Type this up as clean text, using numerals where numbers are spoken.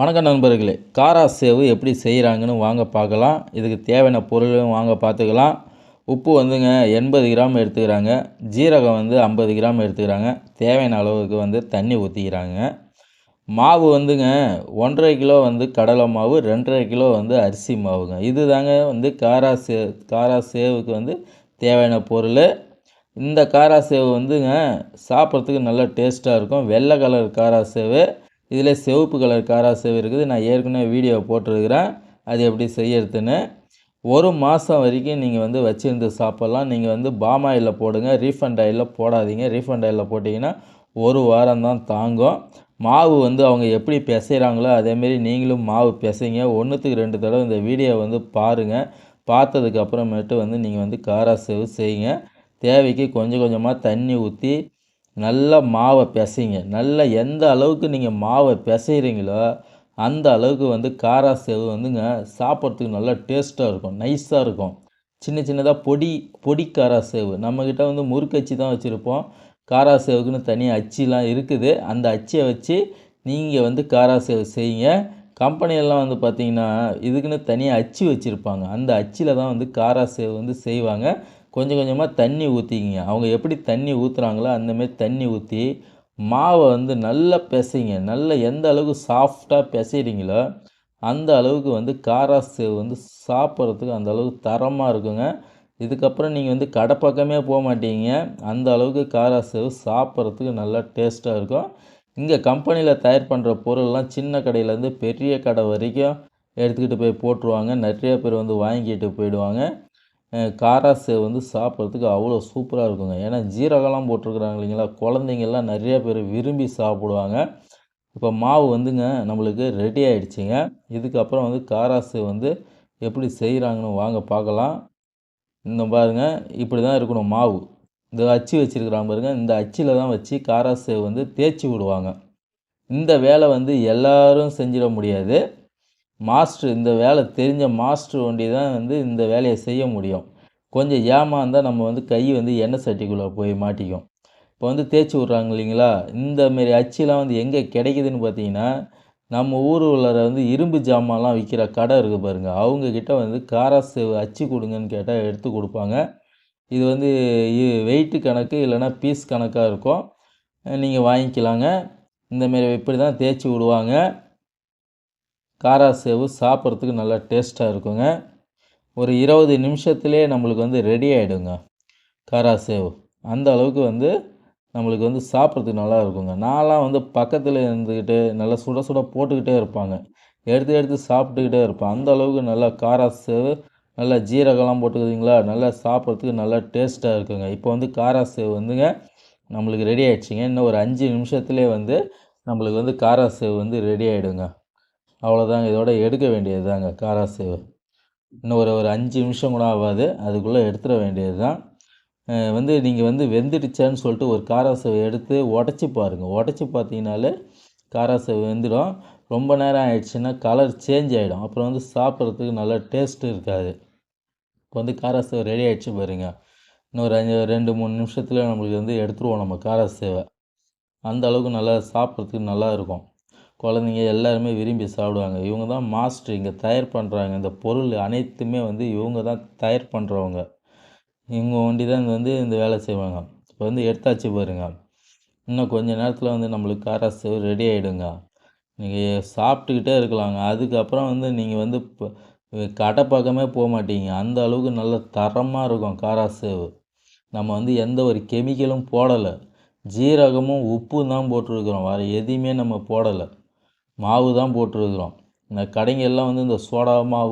வணக்கம் நண்பர்களே, காரா சேவு எப்படி செய்கிறாங்கன்னு வாங்க பார்க்கலாம். இதுக்கு தேவையான பொருளும் வாங்க பார்த்துக்கலாம். உப்பு வந்துங்க 80 கிராம் எடுத்துக்கிறாங்க. ஜீரகம் வந்து 50 கிராம் எடுத்துக்கிறாங்க. தேவையான அளவுக்கு வந்து தண்ணி ஊற்றிக்கிறாங்க. மாவு வந்துங்க 1,5 கிலோ வந்து கடலை மாவு, 2,5 கிலோ வந்து அரிசி மாவுங்க. இது தாங்க வந்து காரா சேவுக்கு வந்து தேவையான பொருள். இந்த காரா சேவு வந்துங்க சாப்பிட்றதுக்கு நல்லா டேஸ்ட்டாக இருக்கும். வெள்ளை கலர் காரா சேவு, இதில் சிவப்பு கலர் காரா சேவு இருக்குது. நான் ஏற்கனவே வீடியோ போட்டிருக்கிறேன் அது எப்படி செய்யறதுன்னு. 1 மாதம் வரைக்கும் நீங்கள் வந்து வச்சுருந்து சாப்பிட்லாம். நீங்கள் வந்து பாம் ஆயிலில் போடுங்க, ரீஃபண்ட் ஆயிலில் போடாதீங்க. ரீஃபண்ட் ஆயிலில் போட்டிங்கன்னா 1 வாரம் தான் தாங்கும். மாவு வந்து அவங்க எப்படி பிசைகிறாங்களோ அதேமாரி நீங்களும் மாவு பிசைங்க. 1க்கு 2 தடவை இந்த வீடியோ வந்து பாருங்கள். பார்த்ததுக்கு அப்புறமேட்டு வந்து நீங்கள் வந்து காரா சேவு செய்யுங்க. தேவைக்கு கொஞ்சம் கொஞ்சமாக தண்ணி ஊற்றி நல்லா மாவை பிசைங்க. நல்லா எந்த அளவுக்கு நீங்கள் மாவை பிசைகிறீங்களோ அந்த அளவுக்கு வந்து காரா சேவு வந்துங்க சாப்பிட்றதுக்கு நல்லா டேஸ்ட்டாக இருக்கும், நைஸாக இருக்கும். சின்ன சின்னதாக பொடி காரா சேவு. நம்மக்கிட்ட வந்து முறுக்கச்சி தான் வச்சுருப்போம். காரா சேவுக்குன்னு தனியாக அச்சிலாம் இருக்குது. அந்த அச்சியை வச்சு நீங்கள் வந்து காரா சேவு செய்யுங்க. கம்பெனியெல்லாம் வந்து பார்த்திங்கன்னா இதுக்குன்னு தனியாக அச்சு வச்சுருப்பாங்க. அந்த அச்சில் தான் வந்து காரா சேவு வந்து செய்வாங்க. கொஞ்சம் கொஞ்சமாக தண்ணி ஊற்றிக்கிங்க. அவங்க எப்படி தண்ணி ஊற்றுறாங்களோ அந்தமாரி தண்ணி ஊற்றி மாவை வந்து நல்லா பிசைங்க. நல்லா எந்த அளவுக்கு சாஃப்டாக பிசைகிறீங்களோ அந்த அளவுக்கு வந்து காரா சேவு வந்து சாப்பிட்றதுக்கு அந்த அளவுக்கு தரமாக இருக்குங்க. இதுக்கப்புறம் நீங்கள் வந்து கடை பக்கமே போக மாட்டீங்க. அந்த அளவுக்கு காரா சேவு சாப்பிட்றதுக்கு நல்லா டேஸ்ட்டாக இருக்கும். இங்கே கம்பெனியில் தயார் பண்ணுற பொருள்லாம் சின்ன கடையிலேருந்து பெரிய கடை வரைக்கும் எடுத்துக்கிட்டு போய் போட்டுருவாங்க. நிறைய பேர் வந்து வாங்கிட்டு போயிடுவாங்க. காரா சேவு வந்து சாப்பிட்றதுக்கு அவ்வளோ சூப்பராக இருக்குங்க. ஏன்னா ஜீரகம்லாம் போட்டிருக்குறாங்க இல்லைங்களா, குழந்தைங்கள்லாம் நிறைய பேர் விரும்பி சாப்பிடுவாங்க. இப்போ மாவு வந்துங்க நம்மளுக்கு ரெடி ஆகிடுச்சிங்க. இதுக்கப்புறம் வந்து காரா சேவு வந்து எப்படி செய்கிறாங்கன்னு வாங்க பார்க்கலாம். இந்த பாருங்கள், இப்படி தான் இருக்கணும் மாவு. இந்த அச்சு வச்சுருக்குறாங்க பாருங்கள், இந்த அச்சில் தான் வச்சு காரா சேவு வந்து தேய்ச்சி விடுவாங்க. இந்த வேலை வந்து எல்லோரும் செஞ்சிட முடியாது. இந்த வேலை தெரிஞ்ச மாஸ்டர் ஒண்டி தான் வந்து இந்த வேலையை செய்ய முடியும். கொஞ்சம் ஏமாந்தால் நம்ம வந்து கை வந்து எண்ணெய் சட்டிக்குள்ளே போய் மாட்டிக்கும். இப்போ வந்து தேய்ச்சி விட்றாங்க இல்லைங்களா, இந்தமாரி அச்சுலாம் வந்து எங்கே கிடைக்குதுன்னு பார்த்தீங்கன்னா, நம்ம ஊரில் வந்து இரும்பு ஜாமான்லாம் விற்கிற கடை இருக்குது பாருங்கள், அவங்கக்கிட்ட வந்து காரா சேவு அச்சு கொடுங்கன்னு கேட்டால் எடுத்து கொடுப்பாங்க. இது வந்து வெயிட்டு கணக்கு இல்லைனா பீஸ் கணக்காக இருக்கும். நீங்கள் வாங்கிக்கலாங்க. இந்தமாரி இப்படி தான் தேய்ச்சி விடுவாங்க. காரா சேவு சாப்பிட்றதுக்கு நல்லா டேஸ்ட்டாக இருக்குங்க. ஒரு 20 நிமிஷத்துலேயே நம்மளுக்கு வந்து ரெடி ஆகிடுங்க காரா சேவு. அந்த அளவுக்கு வந்து நம்மளுக்கு வந்து சாப்பிட்றதுக்கு நல்லா இருக்குங்க. நான்லாம் வந்து பக்கத்தில் இருந்துக்கிட்டு நல்லா சுட சுட போட்டுக்கிட்டே இருப்பாங்க. எடுத்து எடுத்து சாப்பிட்டுக்கிட்டே இருப்பேன். அந்த அளவுக்கு நல்லா காரா சேவு, நல்லா ஜீரகம்லாம் போட்டுக்குதுங்களா, நல்லா சாப்பிட்றதுக்கு நல்லா டேஸ்ட்டாக இருக்குங்க. இப்போ வந்து காரா சேவு வந்துங்க நம்மளுக்கு ரெடி ஆகிடுச்சிங்க. இன்னும் ஒரு 5 நிமிஷத்துலேயே வந்து நம்மளுக்கு வந்து காரா சேவு வந்து ரெடி ஆகிடுங்க. அவ்வளோதாங்க, இதோட எடுக்க வேண்டியது தாங்க காரா சேவு. இன்னும் ஒரு 5 நிமிஷம் கூட ஆகாது, அதுக்குள்ளே எடுத்துட வேண்டியது தான். வந்து நீங்கள் வந்து வெந்துடுச்சான்னு சொல்லிட்டு ஒரு காரா சேவை எடுத்து உடச்சி பாருங்கள். உடச்சி பார்த்தீங்கனாலே காரா சேவு வெந்துடும். ரொம்ப நேரம் ஆயிடுச்சுன்னா கலர் சேஞ்ச் ஆகிடும். அப்புறம் வந்து சாப்பிட்றதுக்கு நல்லா டேஸ்ட்டு இருக்காது. இப்போ வந்து காரா சேவு ரெடி ஆகிடுச்சு பாருங்க. இன்னும் ஒரு 2, 3 நிமிஷத்தில் நம்மளுக்கு வந்து எடுத்துருவோம் நம்ம காரா சேவை. அந்த அளவுக்கு நல்லா சாப்பிட்றதுக்கு நல்லா இருக்கும். குழந்தைங்க எல்லாருமே விரும்பி சாப்பிடுவாங்க. இவங்க தான் மாஸ்டர் இங்கே தயார் பண்ணுறாங்க. இந்த பொருள் அனைத்துமே வந்து இவங்க தான் தயார் பண்ணுறவங்க. இவங்க ஒண்டி தான் வந்து இந்த வேலை செய்வாங்க. இப்போ வந்து எடுத்தாச்சு பாருங்க. இன்னும் கொஞ்சம் நேரத்தில் வந்து நம்மளுக்கு காரா சேவு ரெடி ஆகிடுங்க. நீங்கள் சாப்பிட்டுக்கிட்டே இருக்கலாங்க. அதுக்கப்புறம் வந்து நீங்கள் வந்து இப்போ கடை பக்கமே போக மாட்டீங்க. அந்த அளவுக்கு நல்ல தரமாக இருக்கும் காரா சேவு. நம்ம வந்து எந்த ஒரு கெமிக்கலும் போடலை. ஜீரகமும் உப்பும் தான் போட்டிருக்கிறோம். வேறு எதையுமே நம்ம போடலை. மாவு தான் போட்டிருக்கிறோம். இந்த கடைங்கெல்லாம் வந்து இந்த சோடா மாவு